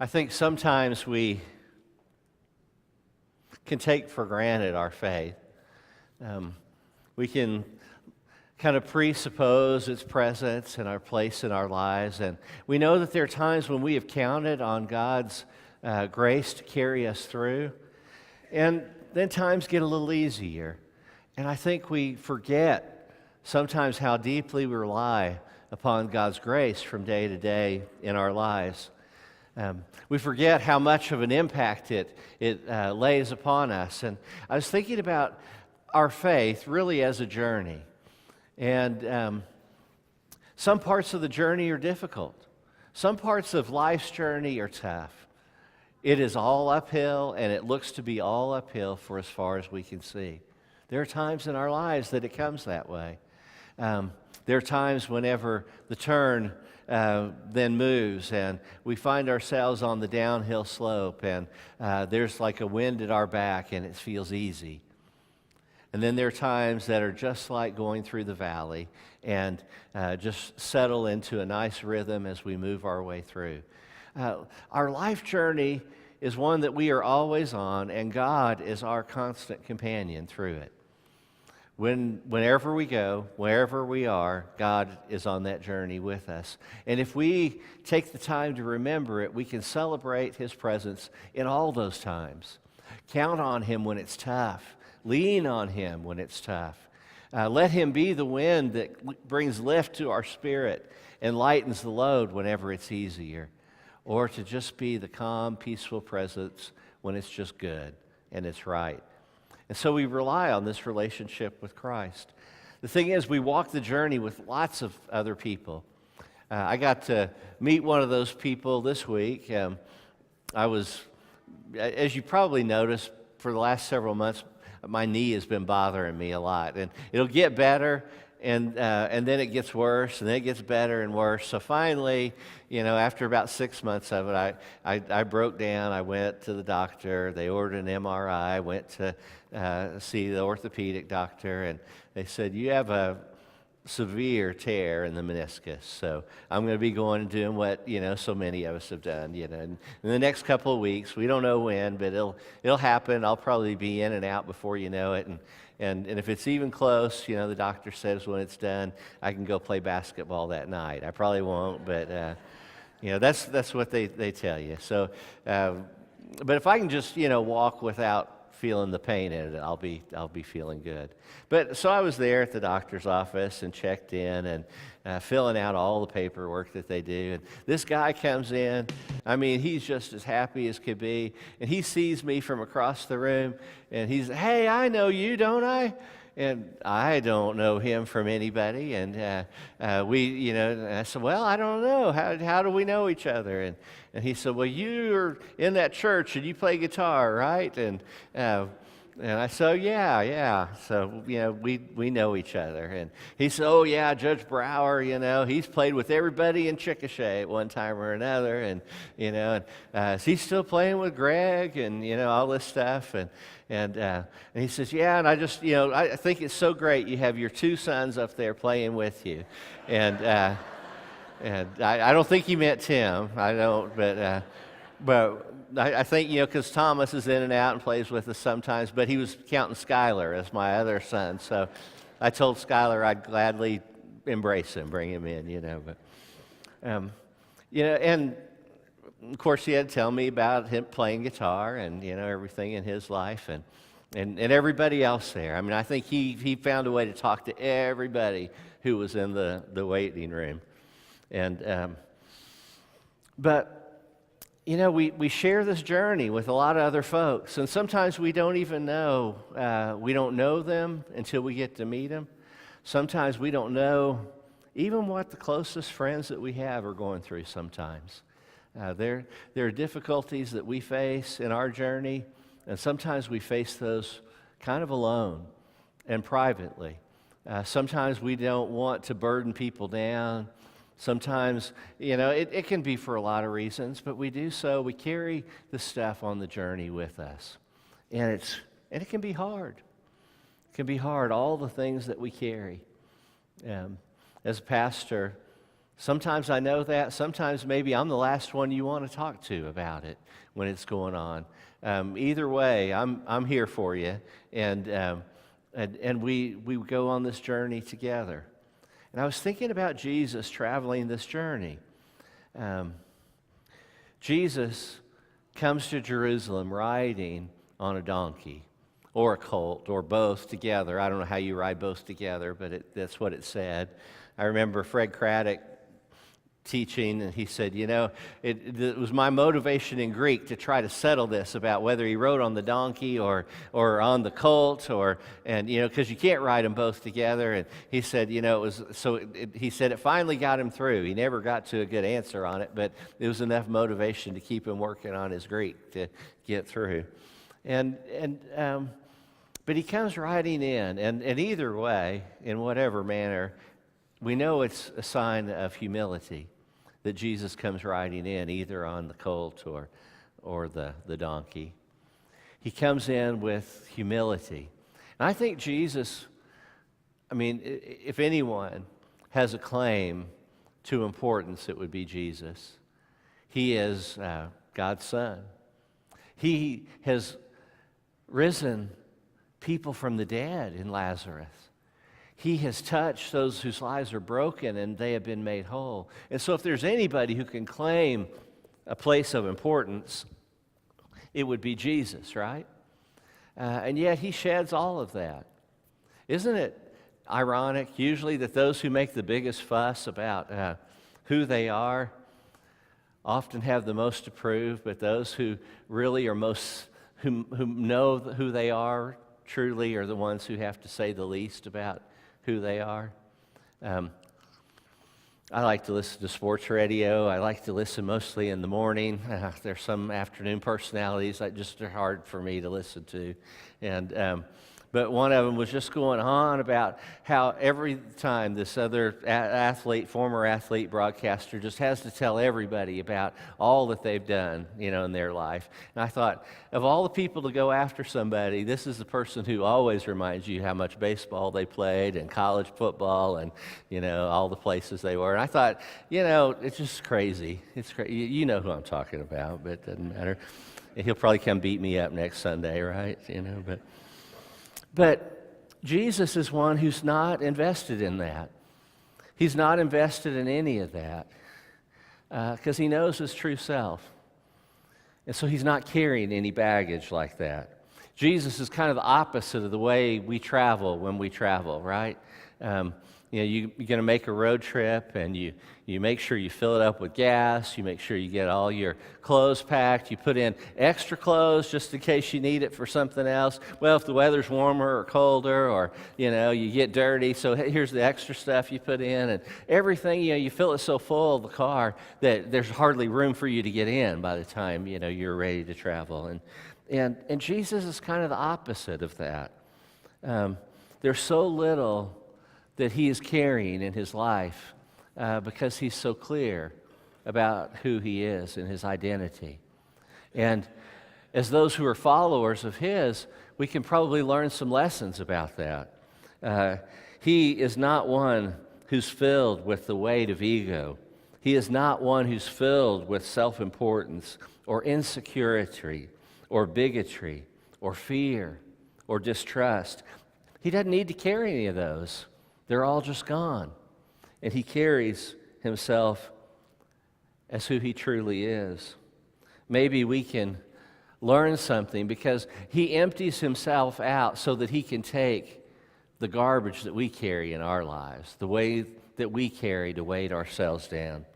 I think sometimes we can take for granted our faith. We can kind of presuppose its presence and our place in our lives. And we know that there are times when we have counted on God's grace to carry us through. And then times get a little easier. And I think we forget sometimes how deeply we rely upon God's grace from day to day in our lives. We forget how much of an impact it lays upon us. And I was thinking about our faith really as a journey. And some parts of the journey are difficult. Some parts of life's journey are tough. It is all uphill, and it looks to be all uphill for as far as we can see. There are times in our lives that it comes that way. There are times whenever the turn then moves and we find ourselves on the downhill slope and there's like a wind at our back and it feels easy. And then there are times that are just like going through the valley and just settle into a nice rhythm as we move our way through. Our life journey is one that we are always on, and God is our constant companion through it. Whenever we go, wherever we are, God is on that journey with us. And if we take the time to remember it, we can celebrate His presence in all those times. Count on Him when it's tough. Lean on Him when it's tough. Let Him be the wind that brings lift to our spirit and lightens the load whenever it's easier. Or to just be the calm, peaceful presence when it's just good and it's right. And so we rely on this relationship with Christ. The thing is, we walk the journey with lots of other people. I got to meet one of those people this week. I was, as you probably noticed, for the last several months, my knee has been bothering me a lot. And it'll get better, and then it gets worse, and then it gets better and worse. So finally, after about 6 months of it, I broke down. I went to the doctor. They ordered an MRI. I went to see the orthopedic doctor, and they said, you have a severe tear in the meniscus. So I'm going to be going and doing what, so many of us have done, in the next couple of weeks. We don't know when, but it'll happen. I'll probably be in and out before you know it. And if it's even close, the doctor says when it's done, I can go play basketball that night. I probably won't, but, that's what they tell you. So, but if I can just, walk without feeling the pain in it, I'll be feeling good. But so I was there at the doctor's office and checked in and filling out all the paperwork that they do. And this guy comes in. I mean, he's just as happy as could be. And he sees me from across the room, and he's, hey, I know you, don't I? And I don't know him from anybody. And and I said, well, I don't know. How do we know each other? And he said, well, you're in that church and you play guitar, right? And I said, oh, yeah. So, we know each other. And he said, oh, yeah, Judge Brower, he's played with everybody in Chickasha at one time or another. And, is he still playing with Greg and, all this stuff? And he says, yeah, and I just, I think it's so great you have your two sons up there playing with you. And I don't think he meant Tim. I don't, but I think, because Thomas is in and out and plays with us sometimes, but he was counting Skylar as my other son. So I told Skylar I'd gladly embrace him, bring him in, but, and of course, he had to tell me about him playing guitar and, everything in his life and everybody else there. I mean, I think he found a way to talk to everybody who was in the waiting room. And, but, we share this journey with a lot of other folks, and sometimes we don't even know, we don't know them until we get to meet them. Sometimes we don't know even what the closest friends that we have are going through sometimes. There are difficulties that we face in our journey, and sometimes we face those kind of alone and privately. Sometimes we don't want to burden people down. Sometimes, it can be for a lot of reasons, but we do so. We carry the stuff on the journey with us, and it can be hard. It can be hard, all the things that we carry. As a pastor, Sometimes I know that. Sometimes maybe I'm the last one you want to talk to about it when it's going on. Either way, I'm here for you, and we go on this journey together. And I was thinking about Jesus traveling this journey. Jesus comes to Jerusalem riding on a donkey or a colt or both together. I don't know how you ride both together, but that's what it said. I remember Fred Craddock teaching, and he said, it was my motivation in Greek to try to settle this about whether he rode on the donkey or on the colt, because you can't ride them both together. And he said, he said it finally got him through. He never got to a good answer on it, but it was enough motivation to keep him working on his Greek to get through. But he comes riding in, and either way, in whatever manner, we know it's a sign of humility that Jesus comes riding in, either on the colt or the donkey. He comes in with humility. And I think Jesus, if anyone has a claim to importance, it would be Jesus. He is God's Son. He has risen people from the dead in Lazarus. He has touched those whose lives are broken and they have been made whole. And so if there's anybody who can claim a place of importance, it would be Jesus, right? And yet he sheds all of that. Isn't it ironic, usually, that those who make the biggest fuss about who they are often have the most to prove, but those who really are who know who they are truly are the ones who have to say the least about who they are? I like to listen to sports radio. I like to listen mostly in the morning. There's some afternoon personalities that just are hard for me to listen to. But one of them was just going on about how every time this other former athlete broadcaster just has to tell everybody about all that they've done, in their life. And I thought, of all the people to go after somebody, this is the person who always reminds you how much baseball they played and college football and, all the places they were. And I thought, it's just crazy. It's crazy. You know who I'm talking about, but it doesn't matter. He'll probably come beat me up next Sunday, right? But Jesus is one who's not invested in that. He's not invested in any of that because he knows his true self. And so he's not carrying any baggage like that. Jesus is kind of the opposite of the way we travel when we travel, right? You're going to make a road trip, and you make sure you fill it up with gas. You make sure you get all your clothes packed. You put in extra clothes just in case you need it for something else. Well, if the weather's warmer or colder, or you get dirty, so here's the extra stuff you put in, and everything. You fill it so full of the car that there's hardly room for you to get in by the time you're ready to travel. And Jesus is kind of the opposite of that. There's so little that he is carrying in his life because he's so clear about who he is and his identity. And as those who are followers of his, we can probably learn some lessons about that. He is not one who's filled with the weight of ego. He is not one who's filled with self-importance or insecurity or bigotry or fear or distrust. He doesn't need to carry any of those. They're all just gone. And he carries himself as who he truly is. Maybe we can learn something because he empties himself out so that he can take the garbage that we carry in our lives, the way that we carry to weight ourselves down.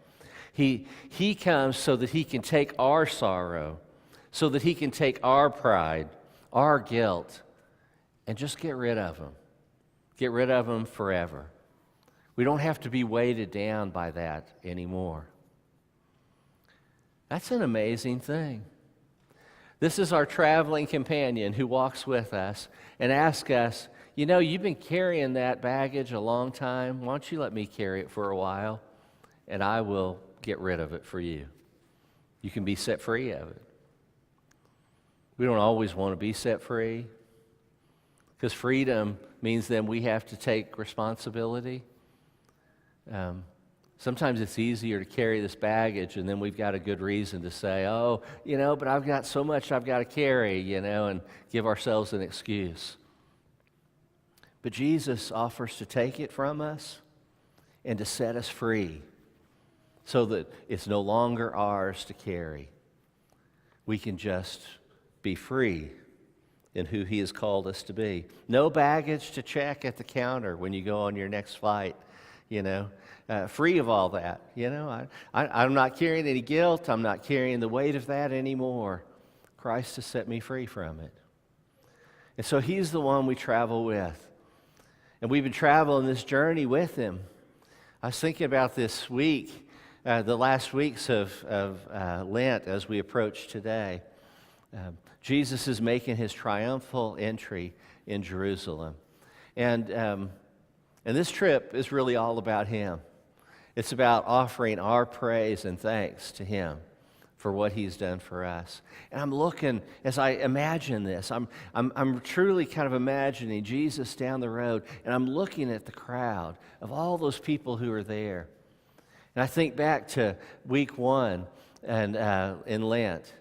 He comes so that he can take our sorrow, so that he can take our pride, our guilt, and just get rid of them. Get rid of them forever. We don't have to be weighted down by that anymore. That's an amazing thing. This is our traveling companion who walks with us and asks us, you've been carrying that baggage a long time. Why don't you let me carry it for a while, and I will get rid of it for you. You can be set free of it. We don't always want to be set free, because freedom means then we have to take responsibility. Sometimes it's easier to carry this baggage, and then we've got a good reason to say, oh, but I've got so much I've got to carry, and give ourselves an excuse. But Jesus offers to take it from us and to set us free so that it's no longer ours to carry. We can just be free in who He has called us to be. No baggage to check at the counter when you go on your next flight, free of all that. I'm not carrying any guilt. I'm not carrying the weight of that anymore. Christ has set me free from it. And so He's the one we travel with. And we've been traveling this journey with Him. I was thinking about this week, the last weeks of Lent as we approach today. Jesus is making His triumphal entry in Jerusalem. And this trip is really all about Him. It's about offering our praise and thanks to Him for what He's done for us. And I'm looking, as I imagine this, I'm truly kind of imagining Jesus down the road, and I'm looking at the crowd of all those people who are there. And I think back to week 1 and in Lent.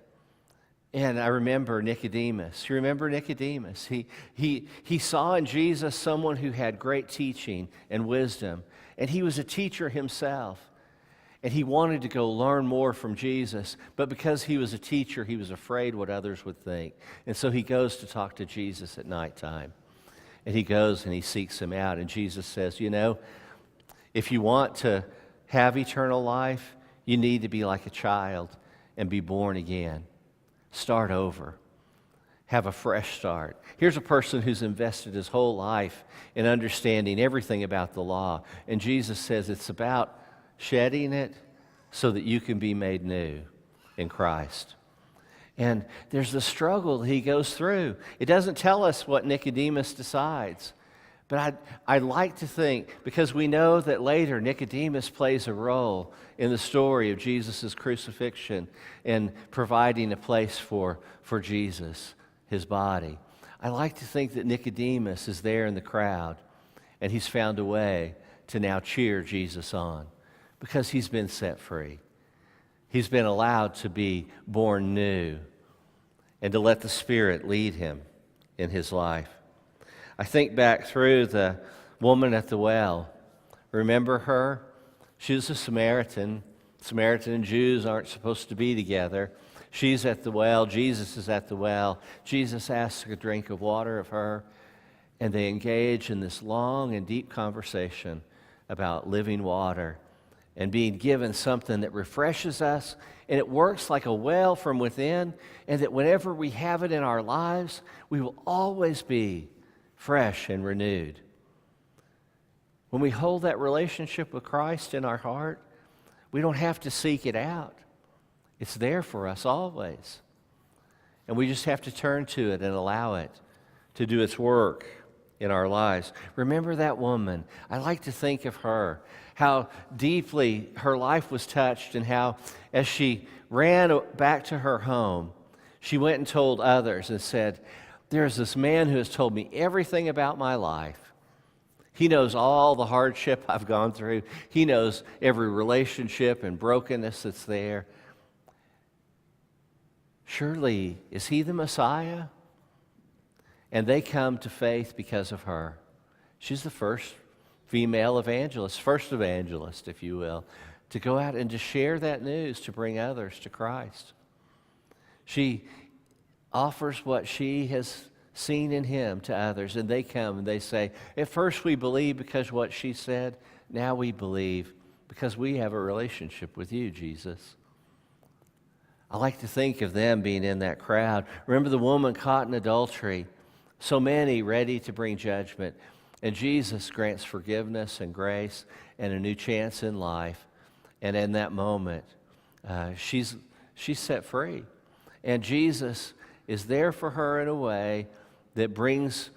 And I remember Nicodemus. You remember Nicodemus? He saw in Jesus someone who had great teaching and wisdom. And he was a teacher himself. And he wanted to go learn more from Jesus. But because he was a teacher, he was afraid what others would think. And so he goes to talk to Jesus at nighttime. And he goes and he seeks Him out. And Jesus says, if you want to have eternal life, you need to be like a child and be born again. Start over. Have a fresh start. Here's a person who's invested his whole life in understanding everything about the law. And Jesus says it's about shedding it so that you can be made new in Christ. And there's the struggle that He goes through. It doesn't tell us what Nicodemus decides. But I'd like to think, because we know that later Nicodemus plays a role in the story of Jesus' crucifixion and providing a place for Jesus, His body. I like to think that Nicodemus is there in the crowd, and he's found a way to now cheer Jesus on because he's been set free. He's been allowed to be born new and to let the Spirit lead him in his life. I think back through the woman at the well. Remember her? She was a Samaritan. Samaritan and Jews aren't supposed to be together. She's at the well. Jesus is at the well. Jesus asks a drink of water of her, and they engage in this long and deep conversation about living water and being given something that refreshes us, and it works like a well from within, and that whenever we have it in our lives, we will always be fresh and renewed. When we hold that relationship with Christ in our heart, we don't have to seek it out. It's there for us always. And we just have to turn to it and allow it to do its work in our lives. Remember that woman. I like to think of her, how deeply her life was touched, and how as she ran back to her home, she went and told others and said, "There's this man who has told me everything about my life. He knows all the hardship I've gone through. He knows every relationship and brokenness that's there. Surely, is he the Messiah?" And they come to faith because of her. She's the first female evangelist, first evangelist, if you will, to go out and to share that news, to bring others to Christ. She offers what she has seen in him to others, and they come and they say, at first we believe because what she said, now we believe because we have a relationship with you, Jesus. I like to think of them being in that crowd. Remember the woman caught in adultery, so many ready to bring judgment, and Jesus grants forgiveness and grace and a new chance in life, and in that moment, she's set free, and Jesus is there for her in a way that brings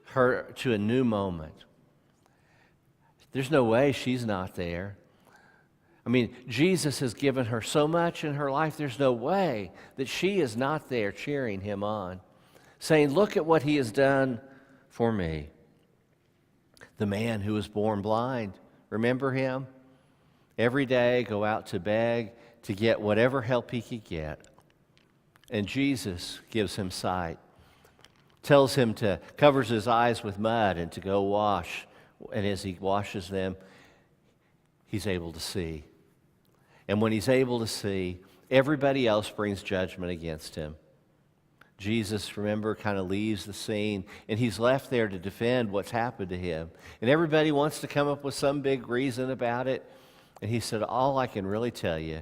her to a new moment. There's no way she's not there. I mean, Jesus has given her so much in her life, there's no way that she is not there cheering him on, saying, look at what he has done for me. The man who was born blind, remember him? Every day, go out to beg to get whatever help he could get. And Jesus gives him sight, tells him to covers his eyes with mud and to go wash. And as he washes them, he's able to see. And when he's able to see, everybody else brings judgment against him. Jesus, remember, kind of leaves the scene, and he's left there to defend what's happened to him. And everybody wants to come up with some big reason about it. And he said, all I can really tell you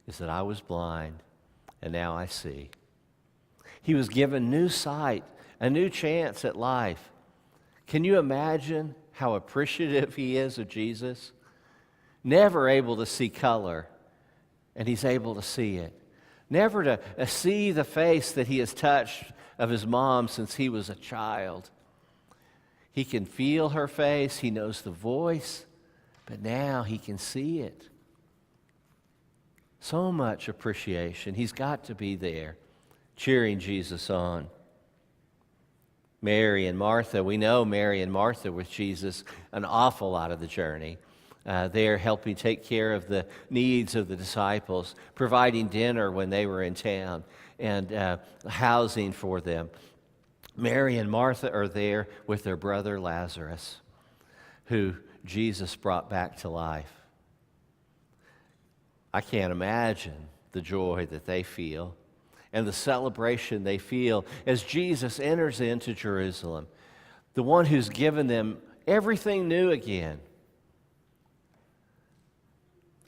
is that I was blind, and now I see. He was given new sight, a new chance at life. Can you imagine how appreciative he is of Jesus? Never able to see color, and he's able to see it. Never to see the face that he has touched of his mom since he was a child. He can feel her face, he knows the voice, but now he can see it. So much appreciation. He's got to be there, cheering Jesus on. Mary and Martha, we know Mary and Martha with Jesus an awful lot of the journey. They're helping take care of the needs of the disciples, providing dinner when they were in town, and housing for them. Mary and Martha are there with their brother Lazarus, who Jesus brought back to life. I can't imagine the joy that they feel and the celebration they feel as Jesus enters into Jerusalem, the one who's given them everything new again.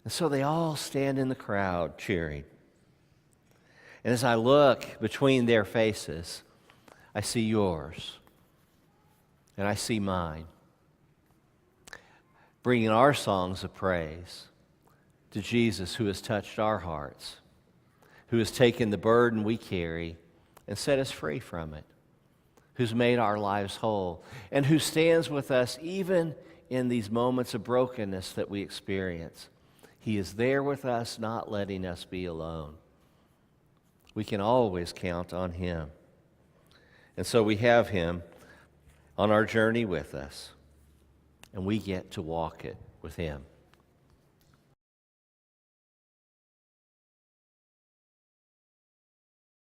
And so they all stand in the crowd cheering. And as I look between their faces, I see yours, and I see mine, bringing our songs of praise to Jesus, who has touched our hearts, who has taken the burden we carry and set us free from it, who's made our lives whole, and who stands with us even in these moments of brokenness that we experience. He is there with us, not letting us be alone. We can always count on him. And so we have him on our journey with us, and we get to walk it with him.